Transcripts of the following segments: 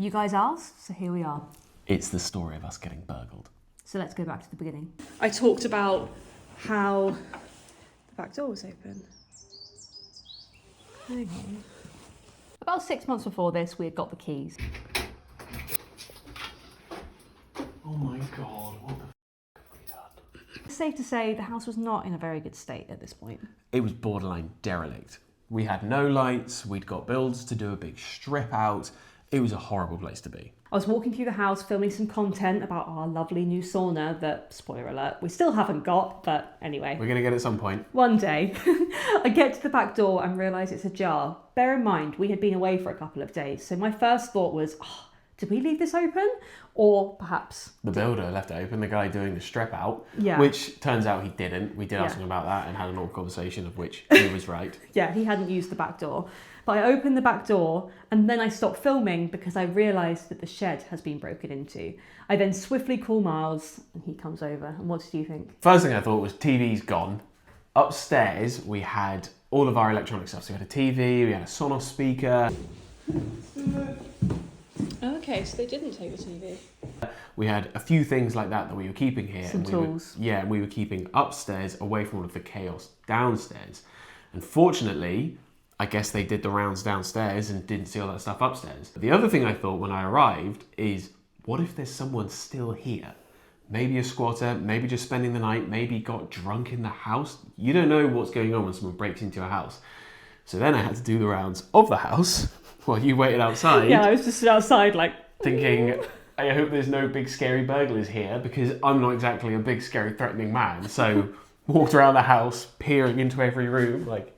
You guys asked, so here we are. It's the story of us getting burgled. So let's go back to the beginning. I talked about how the back door was open. Hang on. About 6 months before this, we had got the keys. Oh my God, what the have we done? It's safe to say the house was not in a very good state at this point. It was borderline derelict. We had no lights, we'd got builds to do a big strip out. It was a horrible place to be. I was walking through the house filming some content about our lovely new sauna that, spoiler alert, we still haven't got, but anyway. We're gonna get it at some point. One day, I get to the back door and realise it's ajar. Bear in mind, we had been away for a couple of days, so my first thought was, did we leave this open? Or perhaps... The builder left it open, the guy doing the strip out, Yeah. which turns out he didn't. We did ask him about that and had an awkward conversation of which he was right. Yeah, he hadn't used the back door. But I opened the back door and then I stopped filming because I realised that the shed has been broken into. I then swiftly call Miles and he comes over. And what did you think? First thing I thought was TV's gone. Upstairs we had all of our electronic stuff. So we had a TV, we had a Sonos speaker. Okay, so they didn't take the TV. We had a few things like that we were keeping here. Some tools. And we were keeping upstairs away from all of the chaos downstairs. Unfortunately, I guess they did the rounds downstairs and didn't see all that stuff upstairs. The other thing I thought when I arrived is, what if there's someone still here? Maybe a squatter, maybe just spending the night, maybe got drunk in the house. You don't know what's going on when someone breaks into a house. So then I had to do the rounds of the house while you waited outside. Yeah, I was just outside like... Thinking, I hope there's no big scary burglars here because I'm not exactly a big scary threatening man. So walked around the house, peering into every room like,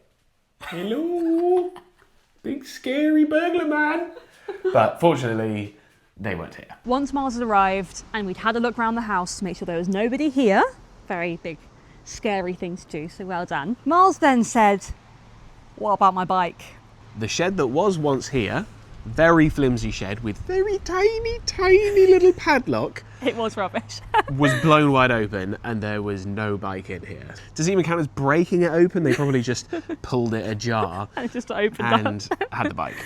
hello, big scary burglar man. But fortunately, they weren't here. Once Miles had arrived and we'd had a look around the house to make sure there was nobody here, very big, scary thing to do, so well done. Miles then said, what about my bike? The shed that was once here, very flimsy shed with very tiny, tiny little padlock, It was rubbish. was blown wide open and there was no bike in here. Does it even count as breaking it open? They probably just pulled it ajar And it just opened up. and had the bike.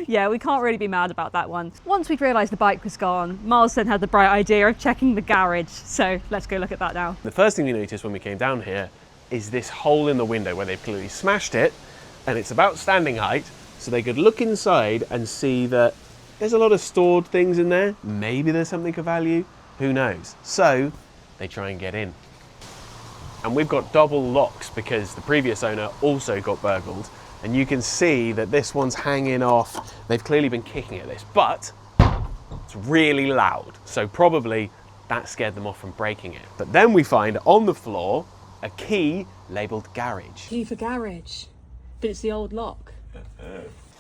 Yeah, we can't really be mad about that one. Once we'd realised the bike was gone, Miles then had the bright idea of checking the garage. So let's go look at that now. The first thing we noticed when we came down here is this hole in the window where they've clearly smashed it and it's about standing height, so they could look inside and see that there's a lot of stored things in there. Maybe there's something of value, who knows? So they try and get in. And we've got double locks because the previous owner also got burgled. And you can see that this one's hanging off. They've clearly been kicking at this, but it's really loud. So probably that scared them off from breaking it. But then we find on the floor a key labelled garage. Key for garage. But it's the old lock.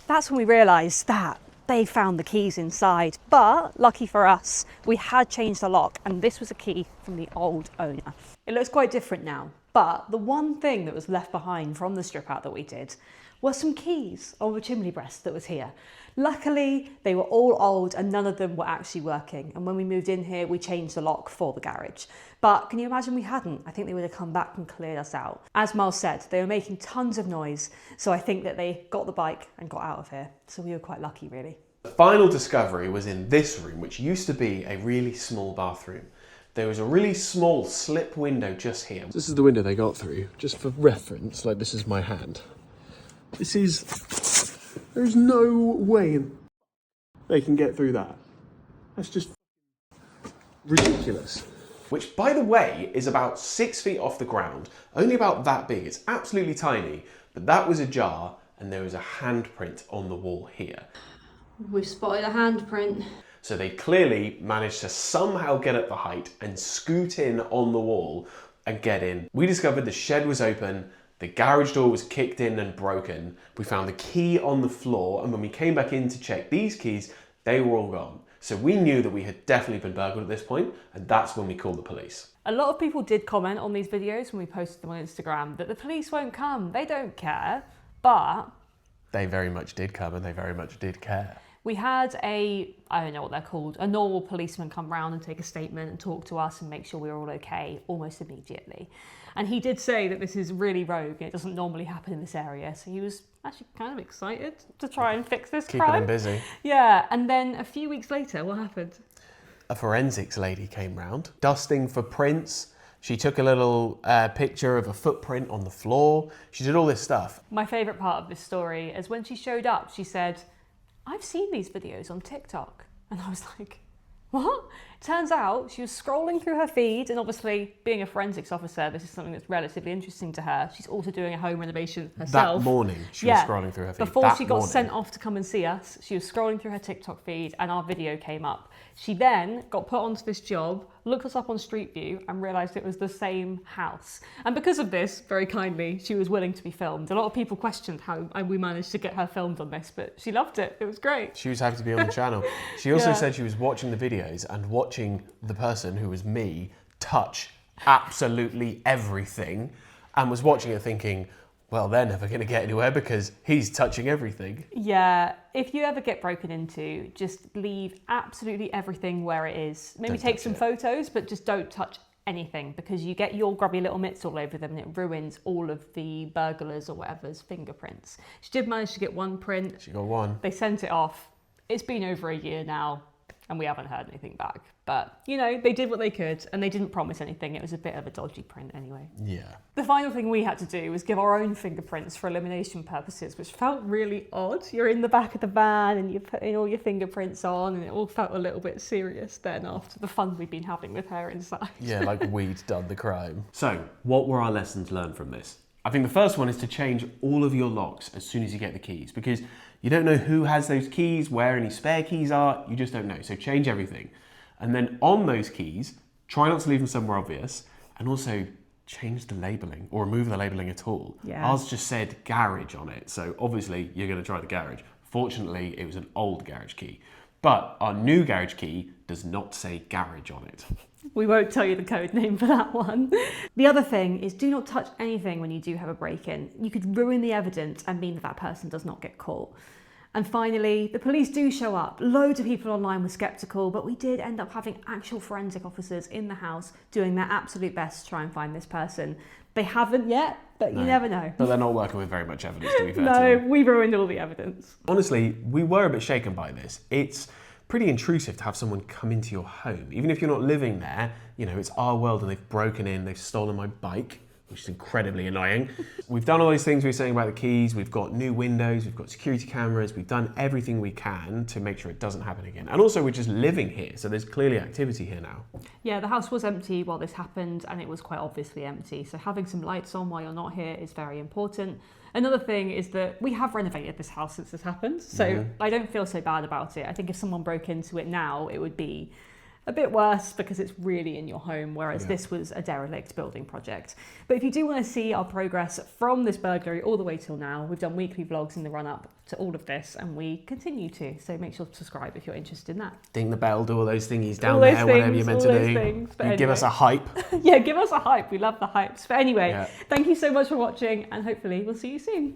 That's when we realised that they found the keys inside. But lucky for us, we had changed the lock and this was a key from the old owner. It looks quite different now, but the one thing that was left behind from the strip out that we did were some keys of a chimney breast that was here. Luckily, they were all old and none of them were actually working. And when we moved in here, we changed the lock for the garage. But can you imagine we hadn't? I think they would have come back and cleared us out. As Miles said, they were making tons of noise. So I think that they got the bike and got out of here. So we were quite lucky, really. The final discovery was in this room, which used to be a really small bathroom. There was a really small slip window just here. This is the window they got through, just for reference, like this is my hand. There's no way they can get through that. That's just ridiculous. Which, by the way, is about 6 feet off the ground, only about that big. It's absolutely tiny, but that was ajar and there was a handprint on the wall here. We've spotted a handprint. So they clearly managed to somehow get up the height and scoot in on the wall and get in. We discovered the shed was open, the garage door was kicked in and broken. We found the key on the floor, and when we came back in to check these keys, they were all gone. So we knew that we had definitely been burgled at this point, and that's when we called the police. A lot of people did comment on these videos when we posted them on Instagram that the police won't come, they don't care, but... They very much did come and they very much did care. We had I don't know what they're called, a normal policeman come round and take a statement and talk to us and make sure we were all okay almost immediately. And he did say that this is really rogue and it doesn't normally happen in this area. So he was actually kind of excited to try and fix this crime. Keeping him busy. Yeah, and then a few weeks later, what happened? A forensics lady came round, dusting for prints. She took a little picture of a footprint on the floor. She did all this stuff. My favourite part of this story is when she showed up, she said, "I've seen these videos on TikTok." And I was like, what? Turns out she was scrolling through her feed, and obviously being a forensics officer, this is something that's relatively interesting to her. She's also doing a home renovation herself. That morning, she was scrolling through her feed. Before she got sent off to come and see us, she was scrolling through her TikTok feed and our video came up. She then got put onto this job, looked us up on Street View and realised it was the same house. And because of this, very kindly, she was willing to be filmed. A lot of people questioned how we managed to get her filmed on this, but she loved it. It was great. She was happy to be on the channel. She also said she was watching the videos and watching the person, who was me, touch absolutely everything, and was watching it thinking, well, they're never going to get anywhere because he's touching everything. Yeah, if you ever get broken into, just leave absolutely everything where it is. Maybe take some photos, but just don't touch anything because you get your grubby little mitts all over them and it ruins all of the burglars or whatever's fingerprints. She did manage to get one print. She got one. They sent it off. It's been over a year now and we haven't heard anything back. But, you know, they did what they could and they didn't promise anything. It was a bit of a dodgy print anyway. Yeah. The final thing we had to do was give our own fingerprints for elimination purposes, which felt really odd. You're in the back of the van and you're putting all your fingerprints on and it all felt a little bit serious then after the fun we've been having with her inside. Yeah, like we'd done the crime. So, what were our lessons learned from this? I think the first one is to change all of your locks as soon as you get the keys because you don't know who has those keys, where any spare keys are, you just don't know. So change everything. And then on those keys, try not to leave them somewhere obvious and also change the labelling or remove the labelling at all. Yeah. Ours just said garage on it. So obviously you're going to try the garage. Fortunately, it was an old garage key. But our new garage key does not say garage on it. We won't tell you the code name for that one. The other thing is do not touch anything when you do have a break-in. You could ruin the evidence and mean that that person does not get caught. And finally, the police do show up. Loads of people online were sceptical, but we did end up having actual forensic officers in the house doing their absolute best to try and find this person. They haven't yet, but you never know. But they're not working with very much evidence, to be fair to No, them. we ruined all the evidence. Honestly, we were a bit shaken by this. It's pretty intrusive to have someone come into your home. Even if you're not living there, you know, it's our world and they've broken in, they've stolen my bike, which is incredibly annoying. We've done all these things we were saying about the keys, we've got new windows, we've got security cameras, we've done everything we can to make sure it doesn't happen again. And also we're just living here, so there's clearly activity here now. Yeah, the house was empty while this happened and it was quite obviously empty. So having some lights on while you're not here is very important. Another thing is that we have renovated this house since this happened, so I don't feel so bad about it. I think if someone broke into it now, it would be a bit worse because it's really in your home, whereas this was a derelict building project. But if you do want to see our progress from this burglary all the way till now, we've done weekly vlogs in the run-up to all of this and we continue to, so make sure to subscribe if you're interested in that. Ding the bell, do all those thingies down All those there, whatever things, you're meant all to those do. things. But You give anyway. us a hype. Yeah, give us a hype. We love the hypes. But anyway, Yeah. thank you so much for watching and hopefully we'll see you soon.